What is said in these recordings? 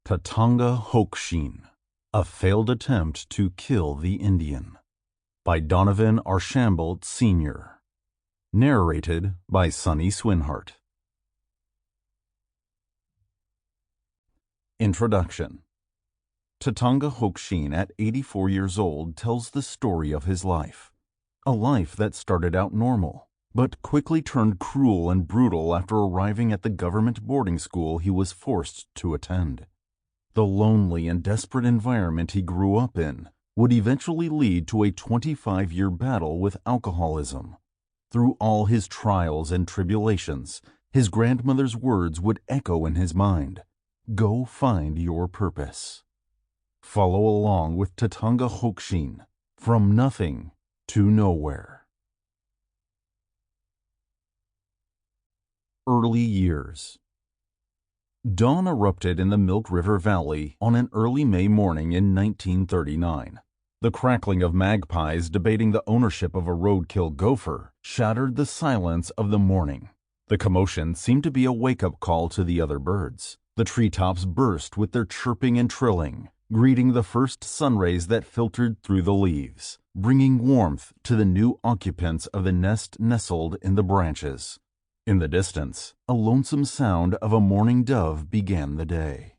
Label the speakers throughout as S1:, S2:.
S1: Tatanga Hōksheen, A Failed Attempt to Kill the Indian, by Donovan Archambault, Sr. Narrated by Sonny Swinhart. Introduction. Tatanga Hōksheen, at 84 years old, tells the story of his life. A life that started out normal, but quickly turned cruel and brutal after arriving at the government boarding school he was forced to attend. The lonely and desperate environment he grew up in would eventually lead to a 25-year battle with alcoholism. Through all his trials and tribulations, his grandmother's words would echo in his mind: "Go find your purpose." Follow along with Tatanga Hōksheen, from nothing to nowhere. Early years. Dawn erupted in the Milk River Valley on an early May morning in 1939. The crackling of magpies debating the ownership of a roadkill gopher shattered the silence of the morning. The commotion seemed to be a wake-up call to the other birds. The treetops burst with their chirping and trilling, greeting the first sunrays that filtered through the leaves, bringing warmth to the new occupants of the nest nestled in the branches. In the distance, a lonesome sound of a mourning dove began the day.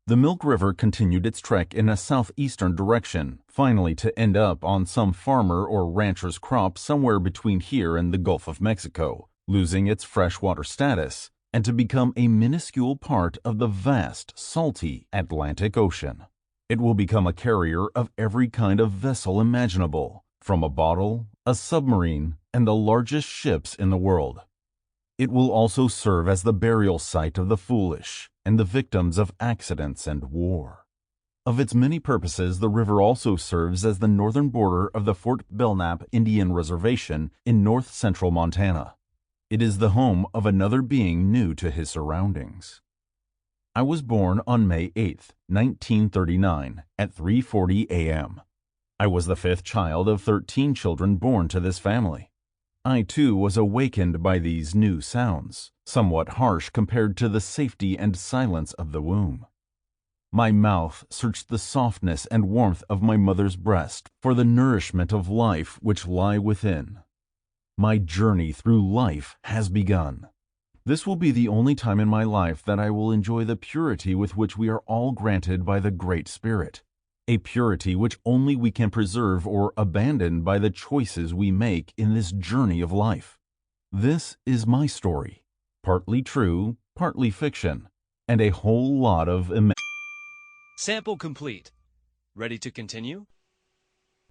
S1: The Milk River continued its trek in a southeastern direction, finally to end up on some farmer or rancher's crop somewhere between here and the Gulf of Mexico, losing its freshwater status, and to become a minuscule part of the vast, salty Atlantic Ocean. It will become a carrier of every kind of vessel imaginable, from a bottle, a submarine, and the largest ships in the world. It will also serve as the burial site of the foolish and the victims of accidents and war. Of its many purposes, the river also serves as the northern border of the Fort Belknap Indian Reservation in north-central Montana. It is the home of another being new to his surroundings. I was born on May 8, 1939, at 3:40 a.m. I was the fifth child of 13 children born to this family. I, too, was awakened by these new sounds, somewhat harsh compared to the safety and silence of the womb. My mouth searched the softness and warmth of my mother's breast for the nourishment of life which lie within. My journey through life has begun. This will be the only time in my life that I will enjoy the purity with which we are all granted by the Great Spirit. A purity which only we can preserve or abandon by the choices we make in this journey of life. This is my story, partly true, partly fiction, and a whole lot of
S2: Sample complete. Ready to continue?